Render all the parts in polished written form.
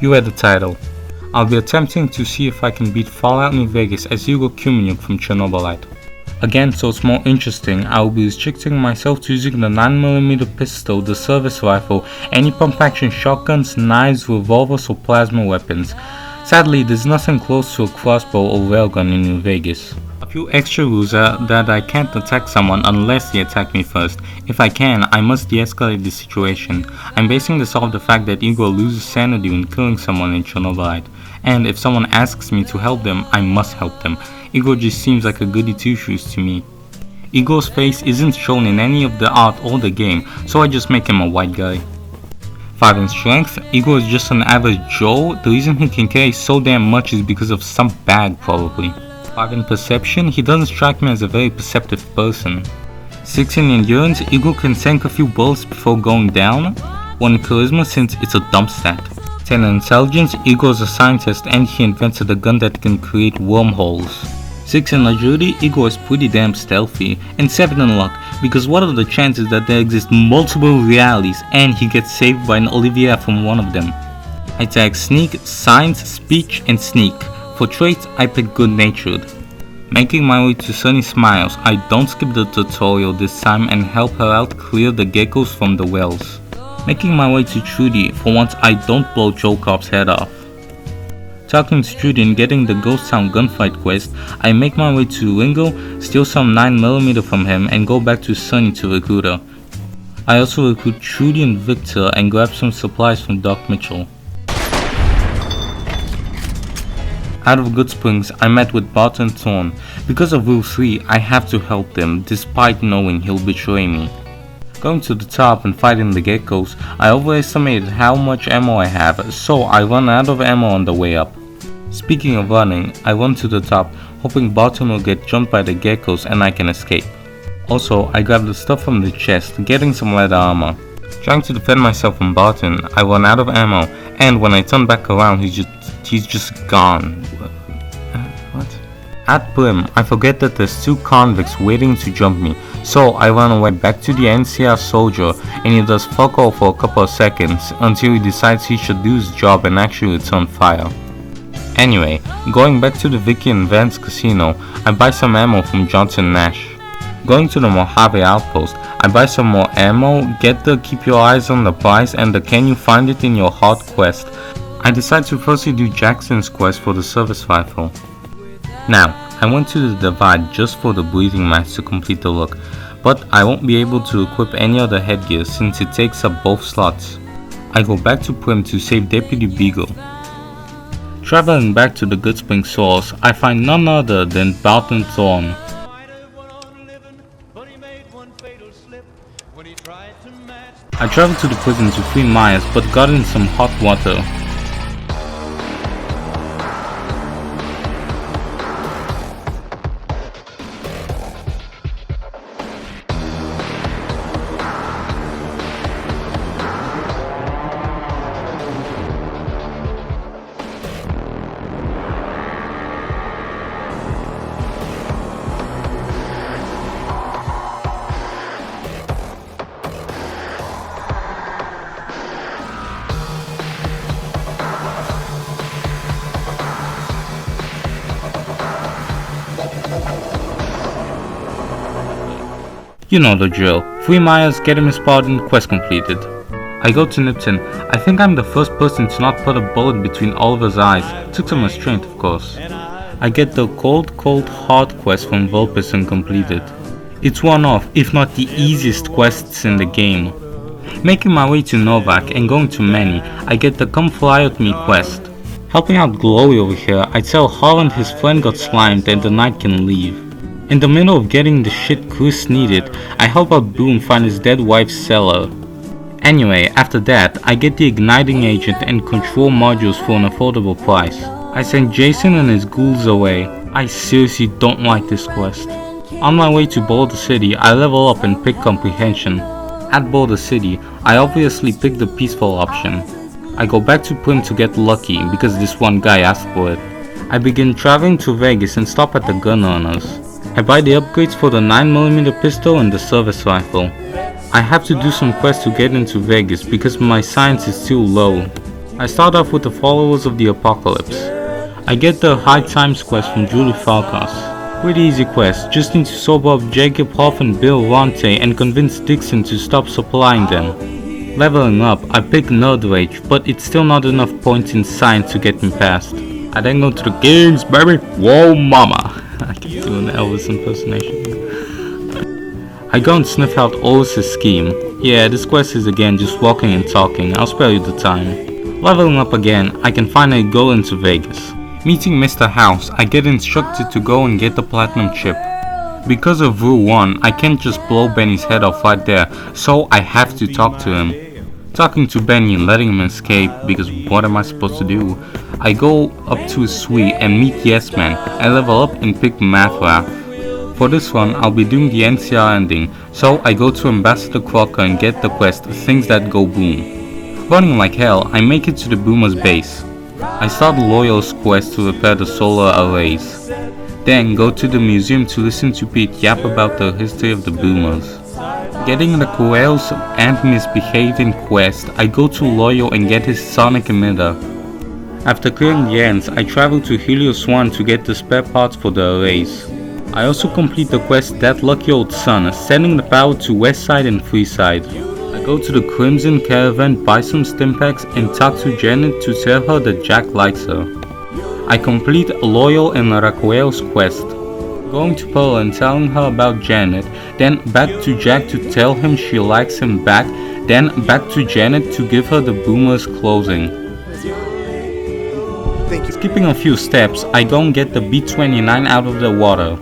You read the title. I'll be attempting to see if I can beat Fallout New Vegas as Igor Khymynuk from Chernobylite. Again, so it's more interesting, I will be restricting myself to using the 9mm pistol, the service rifle, any pump-action shotguns, knives, revolvers or plasma weapons. Sadly, there's nothing close to a crossbow or railgun in New Vegas. A few extra rules are that I can't attack someone unless they attack me first. If I can, I must de-escalate the situation. I'm basing this off the fact that Igor loses sanity when killing someone in Chernobylite, and if someone asks me to help them, I must help them. Igor just seems like a goody two-shoes to me. Igor's face isn't shown in any of the art or the game, so I just make him a white guy. 5 in strength, Igor is just an average Joe. The reason he can carry so damn much is because of some bag probably. 5 in perception, he doesn't strike me as a very perceptive person. 6 in endurance, Igor can sink a few bullets before going down. 1 in charisma since it's a dump stat. 10 in intelligence, Igor is a scientist and he invented a gun that can create wormholes. 6 in agility, Igor is pretty damn stealthy. And 7 in luck, because what are the chances that there exist multiple realities and he gets saved by an Olivia from one of them. I tag sneak, science, speech and sneak. For traits, I pick good natured. Making my way to Sunny Smiles, I don't skip the tutorial this time and help her out clear the geckos from the wells. Making my way to Trudy, for once I don't blow Joe Cop's head off. Talking to Trudy and getting the Ghost Town gunfight quest, I make my way to Ringo, steal some 9mm from him and go back to Sunny to recruit her. I also recruit Trudy and Victor and grab some supplies from Doc Mitchell. Out of Good Springs, I met with Bart and Thorn. Because of Rule 3, I have to help them, despite knowing he'll betray me. Going to the top and fighting the geckos, I overestimated how much ammo I have, so I run out of ammo on the way up. Speaking of running, I run to the top, hoping Barton will get jumped by the geckos and I can escape. Also, I grab the stuff from the chest, getting some leather armor. Trying to defend myself from Barton, I run out of ammo, and when I turn back around, he's just gone. What? At Brim, I forget that there's 2 convicts waiting to jump me, so I run away back to the NCR soldier and he does fuck all for a couple of seconds until he decides he should do his job and actually return fire. Anyway, going back to the Vicky and Vance casino, I buy some ammo from Johnson Nash. Going to the Mojave outpost, I buy some more ammo, get the keep your eyes on the prize and the can you find it in your heart quest. I decide to firstly do Jackson's quest for the service rifle. Now, I went to the Divide just for the breathing match to complete the look, but I won't be able to equip any other headgear since it takes up both slots. I go back to Prim to save Deputy Beagle. Traveling back to the Good Spring source, I find none other than Barton Thorn. I traveled to the prison to free Myers but got in some hot water. You know the drill. Free Myers, get him his pardon, quest completed. I go to Nipton. I think I'm the first person to not put a bullet between Oliver's eyes. Took some restraint, of course. I get the Cold Heart quest from Vulpes and complete it. It's one of, if not the easiest quests in the game. Making my way to Novak and going to Manny, I get the Come Fly With Me quest. Helping out Glory over here, I tell Holland his friend got slimed and the knight can leave. In the middle of getting the shit Chris needed, I help out Boone find his dead wife's cellar. Anyway, after that, I get the igniting agent and control modules for an affordable price. I send Jason and his ghouls away. I seriously don't like this quest. On my way to Boulder City, I level up and pick comprehension. At Boulder City, I obviously pick the peaceful option. I go back to Prim to get lucky because this one guy asked for it. I begin traveling to Vegas and stop at the gun owners. I buy the upgrades for the 9mm pistol and the service rifle. I have to do some quests to get into Vegas because my science is too low. I start off with the followers of the apocalypse. I get the High Times quest from Julie Falcos. Pretty easy quest, just need to sober up Jacob Hoff and Bill Ronte and convince Dixon to stop supplying them. Leveling up, I pick Nerd Rage, but it's still not enough points in science to get me past. I then go to the games, baby! Whoa mama! I keep doing the Elvis impersonation. I go and sniff out Oris's scheme. Yeah, this quest is again just walking and talking, I'll spare you the time. Leveling up again, I can finally go into Vegas. Meeting Mr. House, I get instructed to go and get the platinum chip. Because of Rule 1, I can't just blow Benny's head off right there, so I have to talk to him. Talking to Benny and letting him escape, because what am I supposed to do? I go up to his suite and meet Yes Man. I level up and pick Math Rap. For this one, I'll be doing the NCR ending, so I go to Ambassador Crocker and get the quest, Things That Go Boom. Running like hell, I make it to the Boomer's base. I start Loyal's quest to repair the solar arrays. Then go to the museum to listen to Pete yap about the history of the Boomers. Getting the Coel's and Misbehaving quest, I go to Loyal and get his sonic emitter. After clearing the ends, I travel to Helios 1 to get the spare parts for the arrays. I also complete the quest That Lucky Old Sun, sending the power to Westside and Freeside. I go to the Crimson Caravan, buy some Stimpaks and talk to Janet to tell her that Jack likes her. I complete Loyal and Raquel's quest. Going to Pearl and telling her about Janet, then back to Jack to tell him she likes him back, then back to Janet to give her the Boomer's closing. Skipping a few steps, I go and get the B-29 out of the water.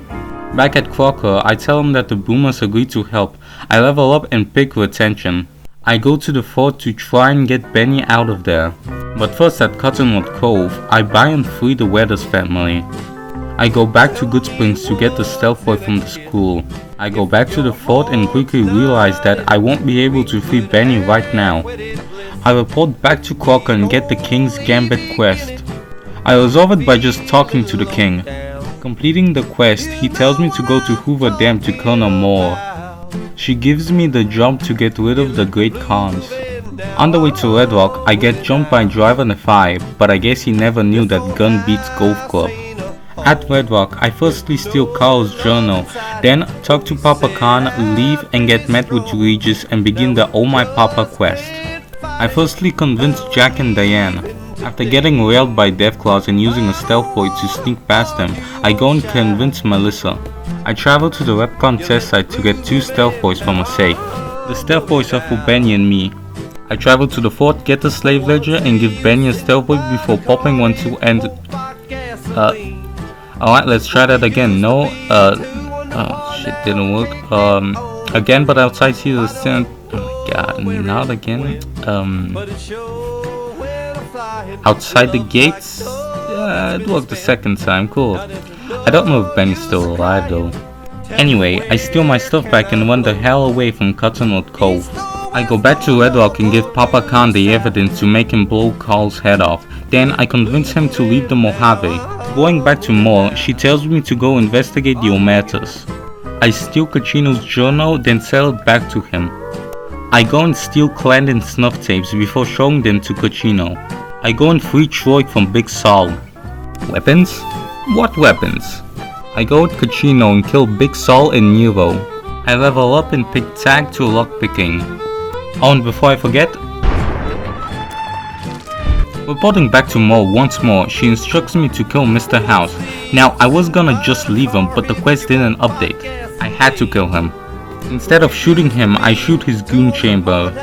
Back at Crocker, I tell him that the Boomers agreed to help. I level up and pick Retention. I go to the fort to try and get Benny out of there. But first at Cottonwood Cove, I buy and free the Weathers family. I go back to Good Springs to get the stealth boy from the school. I go back to the fort and quickly realize that I won't be able to free Benny right now. I report back to Crocker and get the King's Gambit quest. I resolve it by just talking to the king. Completing the quest, he tells me to go to Hoover Dam to Colonel Moore. She gives me the job to get rid of the Great Khans. On the way to Red Rock, I get jumped by Driver Nephi, but I guess he never knew that gun beats golf club. At Red Rock, I firstly steal Carl's journal, then talk to Papa Khan, leave and get met with Regis and begin the Oh My Papa quest. I firstly convince Jack and Diane. After getting railed by Deathclaws and using a stealth boy to sneak past them, I go and convince Melissa. I travel to the Repcon test site to get 2 stealth boys from a safe. The stealth boys are for Benny and me. I travel to the fort, get the slave ledger and give Benny a stealth boy before popping one to end. Alright, let's try that again. No, shit didn't work. Again, but outside here the stand. Oh my god, not again. Outside the gates? It worked the second time, cool. I don't know if Benny's still alive though. Anyway, I steal my stuff back and run the hell away from Cottonwood Cove. I go back to Red Rock and give Papa Khan the evidence to make him blow Carl's head off. Then I convince him to leave the Mojave. Going back to Moore, she tells me to go investigate the Omertas. I steal Kachino's journal, then sell it back to him. I go and steal Clandon's snuff tapes before showing them to Kachino. I go and free Troy from Big Sol. Weapons? What weapons? I go with Kachino and kill Big Sol and Nero. I level up and pick Tag to lockpicking. Oh, and before I forget, reporting back to Mo once more, she instructs me to kill Mr. House. Now, I was gonna just leave him, but the quest didn't update. I had to kill him. Instead of shooting him, I shoot his goon chamber.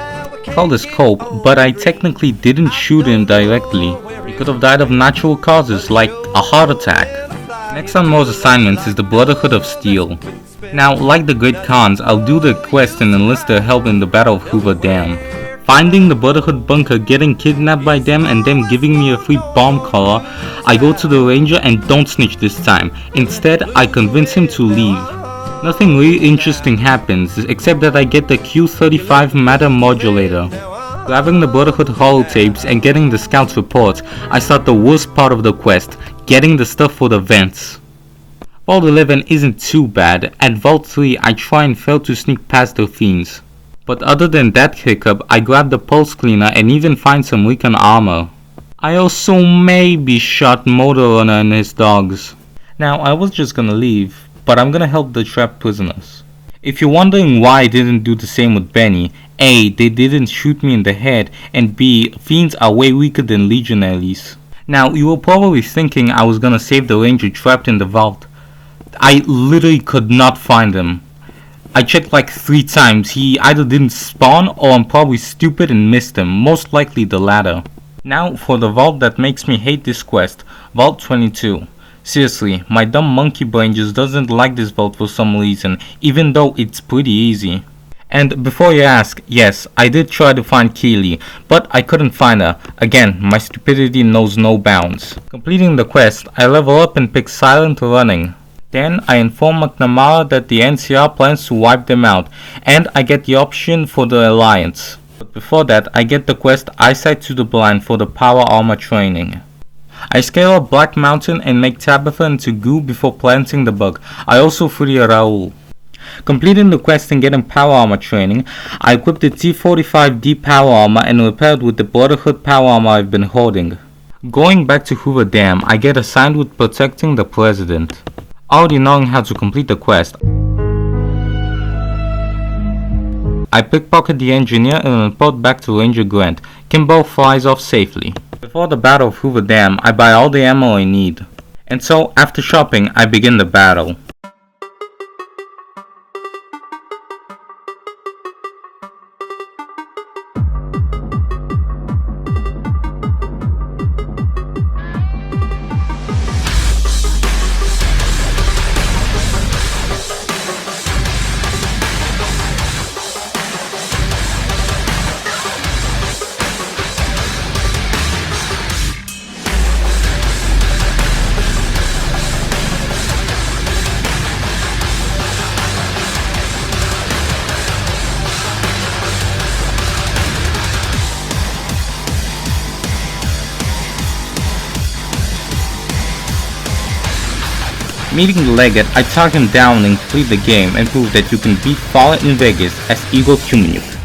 Call this cope, but I technically didn't shoot him directly. He could have died of natural causes, like a heart attack. Next on Mo's assignments is the Brotherhood of Steel. Now, like the Great Khans, I'll do the quest and enlist their help in the Battle of Hoover Dam. Finding the Brotherhood bunker, getting kidnapped by them, and them giving me a free bomb collar, I go to the Ranger and don't snitch this time. Instead, I convince him to leave. Nothing really interesting happens, except that I get the Q35 matter modulator. Grabbing the Brotherhood holotapes and getting the scouts reports, I start the worst part of the quest, getting the stuff for the vents. Vault 11 isn't too bad. At Vault 3 I try and fail to sneak past the fiends. But other than that hiccup, I grab the pulse cleaner and even find some recon armor. I also maybe shot Motorrunner and his dogs. Now I was just gonna leave, but I'm gonna help the trapped prisoners. If you're wondering why I didn't do the same with Benny, A, they didn't shoot me in the head, and B, fiends are way weaker than legionaries. Now you were probably thinking I was gonna save the ranger trapped in the vault. I literally could not find him. I checked like 3 times, he either didn't spawn or I'm probably stupid and missed him, most likely the latter. Now for the vault that makes me hate this quest, Vault 22. Seriously, my dumb monkey brain just doesn't like this vault for some reason, even though it's pretty easy. And before you ask, yes, I did try to find Keely, but I couldn't find her. Again, my stupidity knows no bounds. Completing the quest, I level up and pick Silent Running. Then I inform McNamara that the NCR plans to wipe them out, and I get the option for the Alliance. But before that, I get the quest Eyesight to the Blind for the power armor training. I scale up Black Mountain and make Tabitha into goo before planting the bug. I also free Roues. Completing the quest and getting power armor training, I equip the T-45D power armor and repair it with the Brotherhood power armor I've been holding. Going back to Hoover Dam, I get assigned with protecting the president. Already knowing how to complete the quest, I pickpocket the engineer and report back to Ranger Grant. Kimbo flies off safely. Before the Battle of Hoover Dam, I buy all the ammo I need. And so, after shopping, I begin the battle. Meeting Leggett, I talk him down and complete the game and prove that you can beat Fallout in Vegas as Igor Khymynuk.